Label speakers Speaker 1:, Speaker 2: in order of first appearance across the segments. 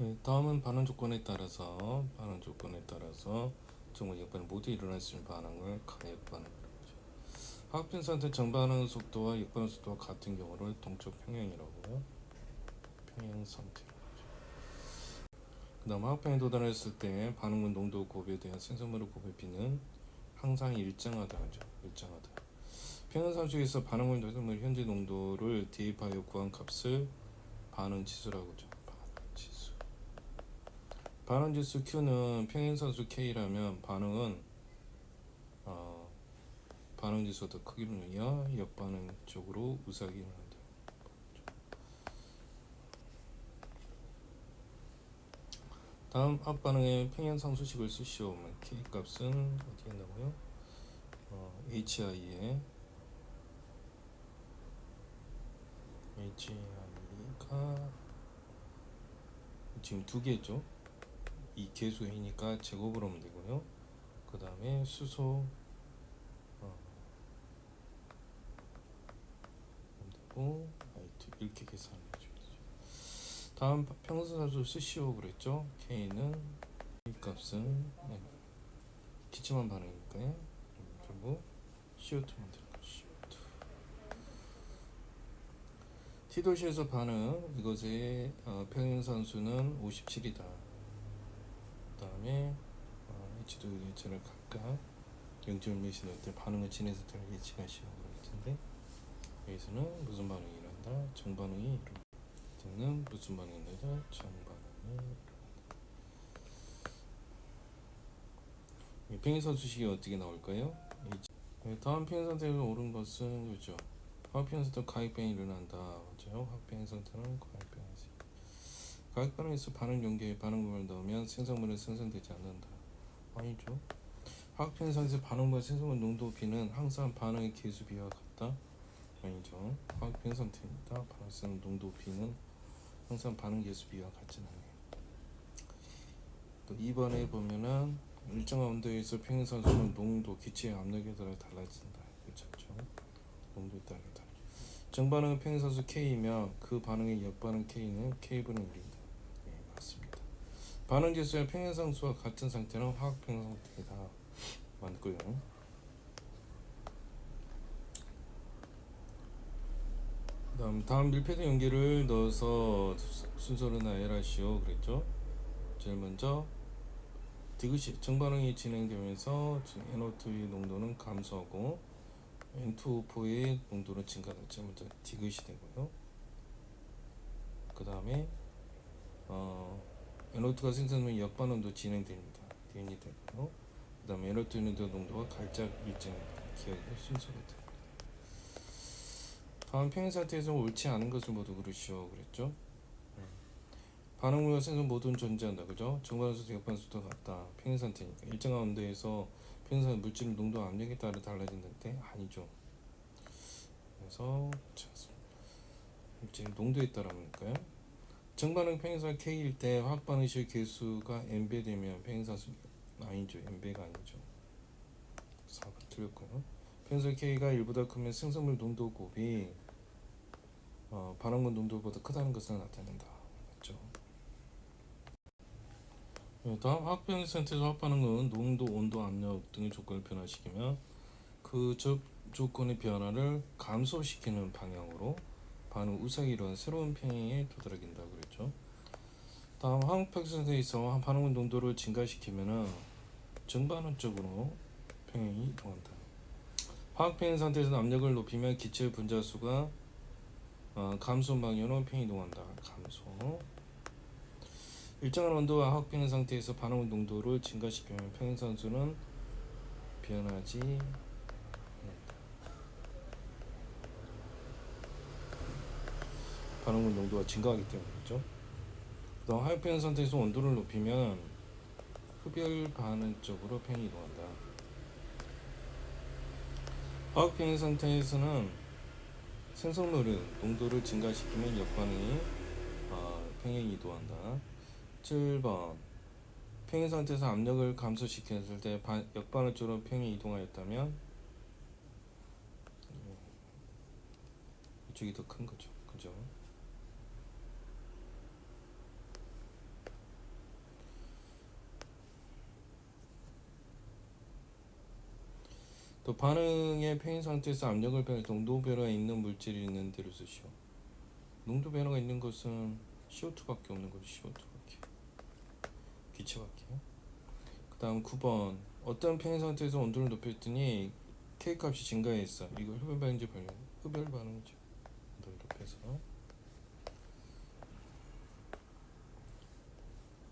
Speaker 1: 네, 다음은 반응 조건에 따라서 정말 역반응 모두 일어날 수 있는 반응을 가역반응이라고 하죠. 화학변 상태 정반응 속도와 역반응 속도가 같은 경우를 동적 평행이라고요. 평행 상태라고 하죠. 그 다음 화학변에 도달했을 때 반응물 농도 곱에 대한 생성물의 곱의 비는 항상 일정하다죠. 일정하다. 평행 상식에서 반응물 생성물 현재 농도를 대입하여 구한 값을 반응 지수라고 하죠. 반응 지수. 반응 지수 Q는 평행선수 K라면 반응 지수가 더 크기로 인하여 역반응 쪽으로 우삭이 일어난다. 다음 앞반응의 평행상수식을 쓰시오. K 값은 어떻게 한다고요? HI에 HI가 지금 두 개죠. 이 계수이니까 제곱을 하면 되고요. 그 다음에 수소 되고 I2 이렇게 계산해 주면 되죠. 다음 평행상수 쓰시오 그랬죠. K는 K 값은 기침한 반응이니까요. 그리고 CO2만 들어가 CO2. T도시에서 반응 이것의 평행산수는 57이다. 그 다음에 H2 예체를 각각 0.1씩 넣을 때 반응을 진해서 예측하시라고 그랬는데 여기서는 무슨 반응이 일어난다? 정반응이 일어난다. 는 무슨 반응이 일어난다? 정반응이 일어난다. 평행산수식이 어떻게 나올까요? 다음 평행상태에서 옳은 것은 그죠? 화학평행상태 가액변이 일어난다. 맞아요? 화학평행상태는 가액변이지. 가액반응에서 반응 용기에 반응물을 넣으면 생성물은 생성되지 않는다. 아니죠. 화학평행상태에서 반응물 생성물 농도 B는 항상 반응의 계수 B와 같다. 아니죠. 화학평행상태입니다. 반응 생성 농도 B는 항상 반응 계수 B와 같진 않아요. 또 2번에 보면은 일정한 온도에서 평행산소는 농도, 기체의 압력에 따라 달라진다. 괜찮죠? 농도에 따라 다르죠. 정반응은 평행산소 K이며 그 반응의 역반응 K는 K분의 1이다. 네, 맞습니다. 반응 지수의 평행상수와 같은 상태는 화학 평행상태이다. 맞고요. 다음 밀폐된 용기를 넣어서 순서를 나열하시오 그랬죠. 제일 먼저 디귿이 정반응이 진행되면서 NO2의 농도는 감소하고 N2O4의 농도는 증가하다. 제일 먼저 디귿이 되고요. 그 다음에 NO2가 생성되면 역반응도 진행됩니다. DN이 되고요. 그 다음에 NO2 농도가 갈짝 일정합니다. 기억의 순서가 됩니다. 다음 평행 상태에서 옳지 않은 것을 모두 그르시오 그랬죠. 반응물과 생성 모두는 존재한다. 그죠? 정반응수도 역반응수도 같다. 평행 상태니까 일정한 온도에서 평행 상태 물질 농도 압력에 따라 달라진다는데 아니죠. 그래서 물질 농도에 따라니까요. 정반응 평행상 K일 때 화학반응식 개수가 n배 되면 평행상수 아니죠. n배가 아니죠. 4번 틀렸고요. 평행상 K가 1보다 크면 생성물 농도 곱이 반응물 농도보다 크다는 것을 나타낸다. 맞죠? 다음 화학변 상태에서 화학반응은 농도, 온도, 압력 등의 조건을 변화시키며 그 조건의 변화를 감소시키는 방향으로 반응 우삭이 이루어진 새로운 평행에 도달하게 된다고 그랬죠. 다음 화학변 상태에서 반응물 농도를 증가시키면은 정반응 쪽으로 평행이 이동한다. 화학평행 상태에서는 압력을 높이면 기체 분자수가 감소 방향으로 평행 이동한다. 감소. 일정한 온도와 화학평행 상태에서 반응물 농도를 증가시키면 평행산수는 변하지 않는다. 반응물 농도가 증가하기 때문이죠. 그다음 화학평행 상태에서 온도를 높이면 흡열 반응 쪽으로 평행 이동한다. 화학평행 상태에서는 생성물은 농도를 증가시키면 역반응이 평행 이동한다. 7번 평행 상태에서 압력을 감소시켰을 때 역반응 쪽으로 평행 이동하였다면 이쪽이 더 큰 거죠. 그죠? 또 반응의 팽인 상태에서 압력을 변할 때 농도 변화가 있는 물질이 있는 대로 쓰시오. 농도 변화가 있는 것은 CO2밖에 없는 거죠. CO2밖에. 기체밖에. 그 다음 9번 어떤 팽인 상태에서 온도를 높였더니 K 값이 증가했어. 이거 흡열 반응인지 흡열 반응이죠. 온도를 높여서.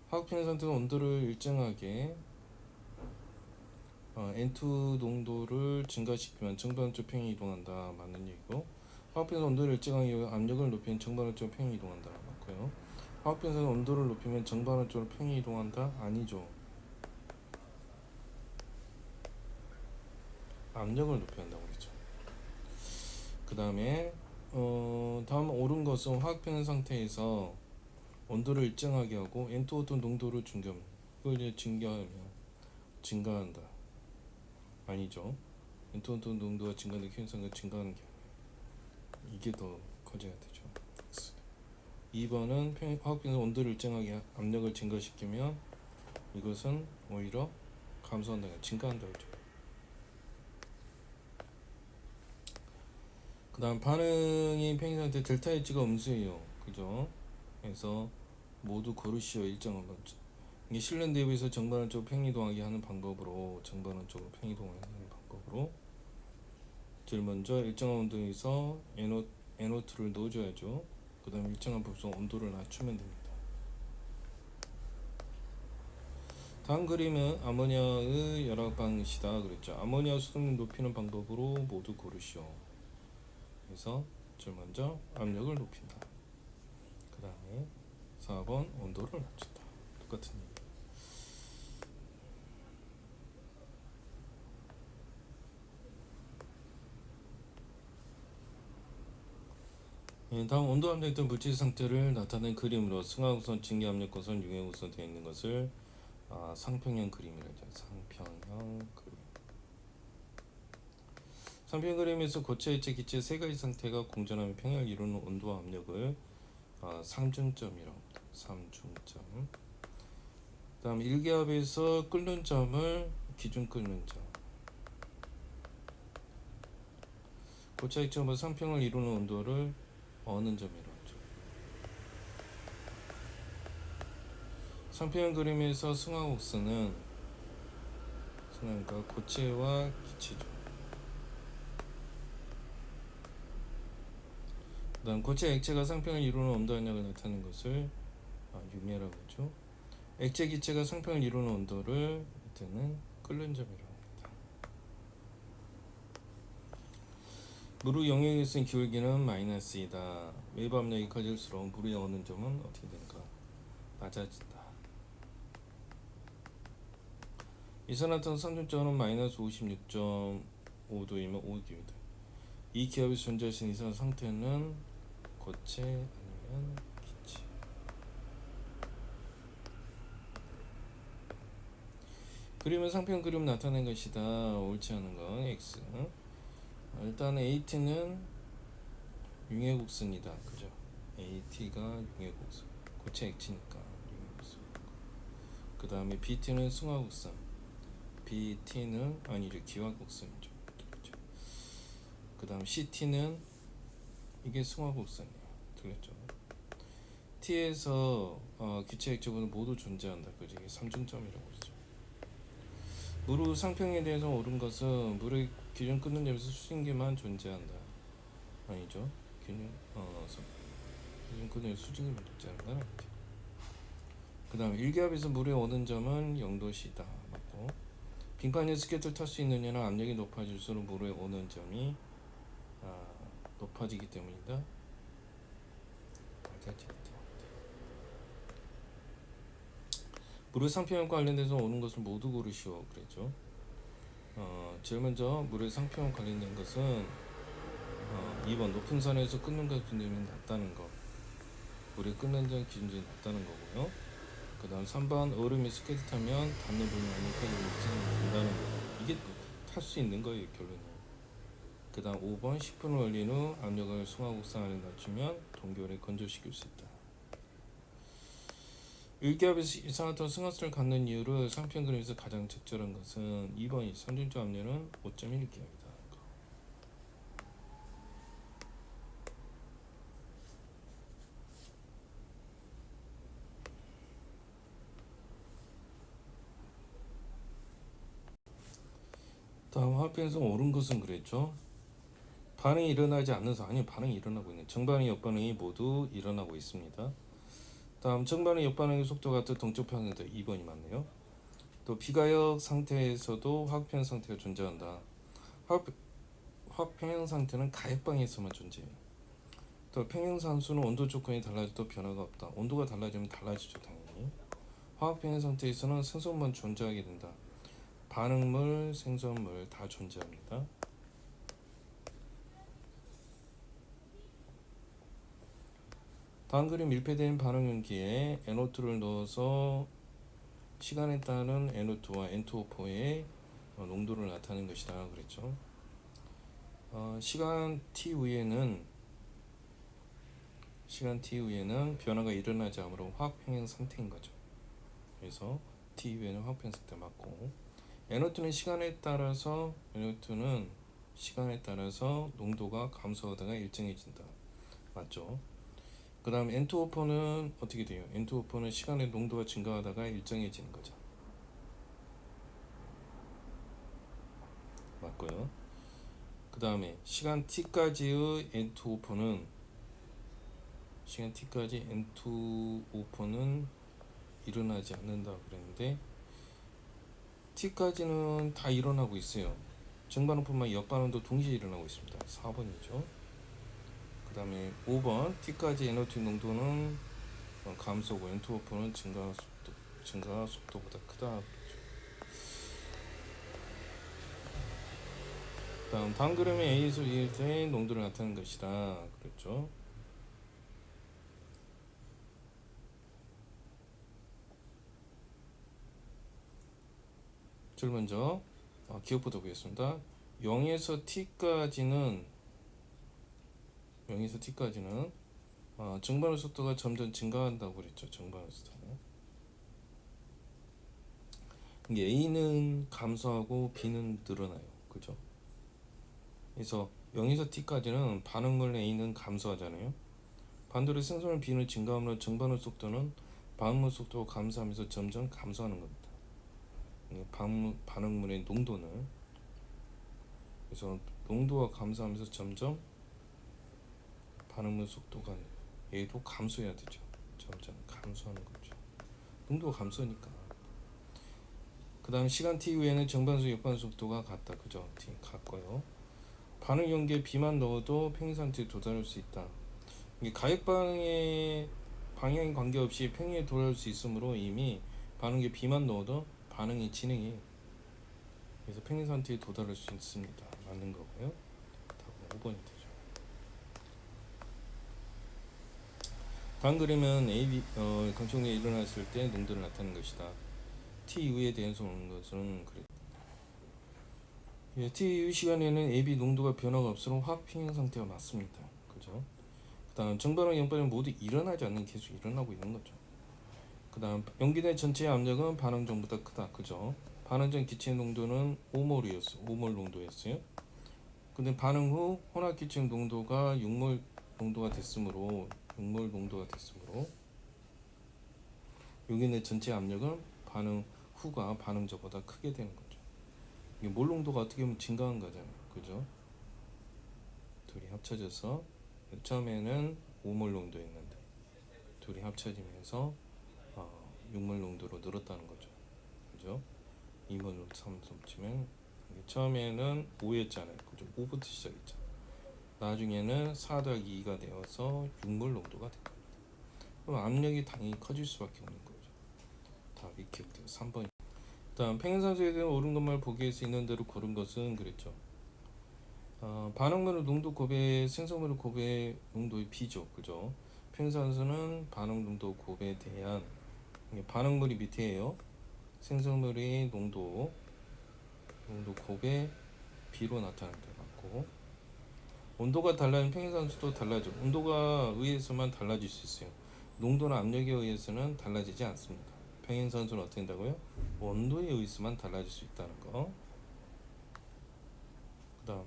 Speaker 1: 화학 팽인 상태에서 온도를 일정하게 N2 농도를 증가시키면 정반응적 팽이 이동한다. 맞는 얘기고, 화학변에서 온도를 일정하게 압력을 높이면 정반응적 팽이 이동한다. 맞고요. 화학변에서 온도를 높이면 정반응적으로 팽이 이동한다. 아니죠. 압력을 높여야 한다고 그랬죠. 그 다음에 다음 옳은 것은 화학변 상태에서 온도를 일정하게 하고 N2O2 농도를 증가하면, 그걸 이제 증가한다. 아니죠. N2O2 농도가 증가하는 현상은 증가하는 게 아니에요. 이게 더 커져야 되죠. 2번은 화학변에서 온도를 일정하게 압력을 증가시키면 이것은 오히려 감소한다, 증가한다 그죠. 그 다음 반응이 팽이 상태 델타 H가 음수예요. 그죠? 그래서 모두 고르시오. 일정한 번. 이게 실내 대비해서 정반응적으로 팽이동하게 하는 방법으로, 정반응적으로 팽이동하게 하는 방법으로 제일 먼저 일정한 온도에서 NO2를 넣어줘야죠. 그 다음에 일정한 부분 온도를 낮추면 됩니다. 다음 그림은 아모니아의 열학 방식이다 그랬죠. 아모니아 수동력 높이는 방법으로 모두 고르시오. 그래서 제일 먼저 압력을 높인다. 그 다음에 4번 온도를 낮춘다. 똑같은 얘기. 다음 온도 압력에 있던 물질 상태를 나타낸 그림으로 승하우선, 증기압력고선, 융해우선 되어 있는 것을 상평형 그림이라죠. 상평형 그림. 상평형 그림에서 고체, 액체, 기체 세 가지 상태가 공존하며 평형을 이루는 온도와 압력을 상중점이라고 합니다. 상중점. 다음 1기압에서 끓는 점을 기준 끓는 점. 고체, 액체와 상평을 이루는 온도를 어는 점이라고 하죠. 상평형 그림에서 승하옥수는 그러니까 고체와 기체죠. 그 다음 고체, 액체가 상평을 이루는 온도 압력을 나타내는 것을 융해라고 하죠. 액체, 기체가 상평을 이루는 온도를 나타내는 끓는 점이라고 합니다. 물의 영역에 쓰인 기울기는 마이너스이다. 외부 압력이 커질수록 물의 어는 점은 어떻게 되는가? 낮아진다. 이산화탄소 상중점은 마이너스 56.5도이면 5도입니다. 이 기압에서 존재할 수 있는 이산 상태는 고체 아니면 기체. 그림은 상평 그림 나타낸 것이다. 옳지 않은 건 X. 일단 AT는 융해국수입니다. 그죠? AT가 융해국수. 고체 액체니까 융해국수. 그 다음에 BT는 승화국수. BT는 아니죠. 기화국수죠. 그렇죠? 그 다음 CT는 이게 승화국수네요. 틀렸죠? T에서 기체 액체분은 모두 존재한다. 그죠? 이게 삼중점이라고 그러죠. 물의 상평에 대해서 옳은 것은 물의 기준 끓는 점에서 수증기만 존재한다. 아니죠? 기준 끓는 점에서 수증기만 존재한다. 그 다음 1기압에서 물의 오는 점은 0도시다. 맞고, 빙판에 스케이트를 탈 수 있느냐는 압력이 높아질수록 물의 오는 점이 높아지기 때문이다. 낮아지기 때문이다. 물의 상평과 관련돼서 오는 것을 모두 고르시오. 그랬죠. 제일 먼저 물의 상평과 관련된 것은 2번 높은 산에서 끓는 것 기준점이 낮다는 거. 물의 끓는 점 기준점이 낮다는 거고요. 그 다음 3번 얼음이 스케이트 타면 닿는 부분이 압력까지 된다는 거. 이게 탈 수 있는 거예요, 결론은. 그 다음 5번 10분을 얼린 후 압력을 승하곡선 안에 낮추면 동결에 건조시킬 수 있다. 일기압에서 이산화탄소 승화수를 갖는 이유를 상편 그림에서 가장 적절한 것은 2번이 상중점 압력은 5.1기압이다. 다음 화학변성 옳은 것은 그랬죠. 반응이 일어나지 않는서 아니 반응이 일어나고 있는 정반응 역반응이 모두 일어나고 있습니다. 다음 정반응 역반응의 속도가 같은 동적 평형이다. 2번이 맞네요. 또 비가역 상태에서도 화학평형 상태가 존재한다. 화학평형 상태는 가역방에서만 존재해요. 또 평형산수는 온도 조건이 달라져도 변화가 없다. 온도가 달라지면 달라지죠 당연히. 화학평형 상태에서는 생성만 존재하게 된다. 반응물, 생성물 다 존재합니다. 다음 그림 밀폐된 반응 용기에 NO2를 넣어서 시간에 따른 NO2와 N2O4의 농도를 나타내는 것이다 그랬죠. 시간 t 후에는 변화가 일어나지 않으므로 화학평형 상태인 거죠. 그래서 t 후에는 화학평형 상태 맞고, NO2는 시간에 따라서 농도가 감소하다가 일정해진다. 맞죠? 그 다음 N2O4는 어떻게 돼요? N2O4는 시간의 농도가 증가하다가 일정해지는 거죠. 맞고요. 그 다음에 시간 t까지의 N2O4는 일어나지 않는다 그랬는데 t까지는 다 일어나고 있어요. 정반응뿐만 역반응도 동시에 일어나고 있습니다. 4번이죠. 그 다음에 5번 t까지 NO2 농도는 감소고 N2O4는 증가 속도보다 크다. 다음 그림에 A에서 E의 농도를 나타내는 것이다 그랬죠. 제일 먼저 기억부터 보겠습니다. 0에서 t까지는 정반응 속도가 점점 증가한다고 그랬죠. 정반응 속도는. 이게 A는 감소하고 B는 늘어나요. 그죠? 그래서 0에서 t까지는 반응물 A는 감소하잖아요. 반대로 생성물 B는 증가하므로 정반응 속도는 반응물 속도가 감소하면서 점점 감소하는 겁니다. 반응물의 농도는, 그래서 농도가 감소하면서 점점 반응물 속도가 얘도 감소해야 되죠. 점점 감소하는 거죠. 농도가 감소하니까. 그 다음 시간 t 후에는 정반수 역반수 속도가 같다. 그죠? t 같고요. 반응 연기에 B만 넣어도 평형상태에 도달할 수 있다. 이게 가역방의 방향에 관계없이 평형에 도달할 수 있으므로 이미 반응에 B만 넣어도 반응이 진행해. 그래서 평형상태에 도달할 수 있습니다. 맞는 거고요. 답은 5번이 되죠. 다음 그림은 AB 건축에 일어났을 때 농도를 나타내는 것이다. T 이후에 대해서 오는 것은 그래. T 이후 시간에는 AB 농도가 변화가 없으면 화학평형 상태가 맞습니다. 그죠? 그 다음 정반응 역반응 모두 일어나지 않는 계속 일어나고 있는 거죠. 그 다음 용기 내 전체 압력은 반응 전보다 크다. 그죠? 반응 전 기체 농도는 5몰 농도였어요. 근데 반응 후 혼합 기체 농도가 6몰 농도가 됐으므로 용기 내 전체 압력은 반응 후가 반응 전보다 크게 되는 거죠. 이게 몰 농도가 어떻게 보면 증가한 거잖아요. 그죠? 둘이 합쳐져서 처음에는 5몰 농도였는데 둘이 합쳐지면서 6몰 농도로 늘었다는 거죠. 그죠? 2몰로 3점 치면 처음에는 5였잖아요. 그죠? 5부터 시작했죠. 나중에는 4 더하기 2가 되어서 6몰 농도가 된 겁니다. 그럼 압력이 당연히 커질 수밖에 없는 거죠. 답이 기억돼요. 3번. 다음 평형산소에 대한 옳은 것만 보기 위해서 있는 대로 고른 것은 그랬죠. 반응물의 농도 곱의 생성물의 곱의 농도의 비죠. 그죠? 평형산소는 반응 농도 곱에 대한 반응물이 밑에예요. 생성물의 농도 곱의 비로 나타나는 게 맞고, 온도가 달라진 평형산소도 달라져. 온도가 의해서만 달라질 수 있어요. 농도나 압력에 의해서는 달라지지 않습니다. 평행선수는 어떻게 된다고요? 온도에 의해서만 달라질 수 있다는 거. 그 다음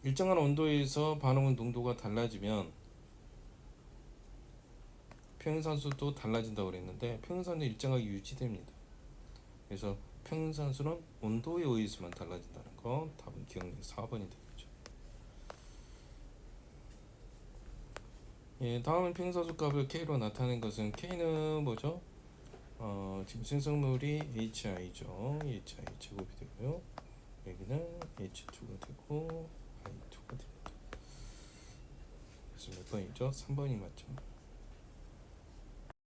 Speaker 1: 일정한 온도에서 반응은 농도가 달라지면 평행선수도 달라진다고 그랬는데 평행선은 일정하게 유지됩니다. 그래서 평행선수는 온도에 의해서만 달라진다는 거. 답은 기억력 4번이 되겠죠. 예, 다음은 평행선수 값을 K로 나타낸 것은 K는 뭐죠? 지금 생성물이 HI죠. HI 제곱이 되고요. 여기는 H2가 되고 I2가 됩니다. 그래서 몇 번이죠? 3번이 맞죠.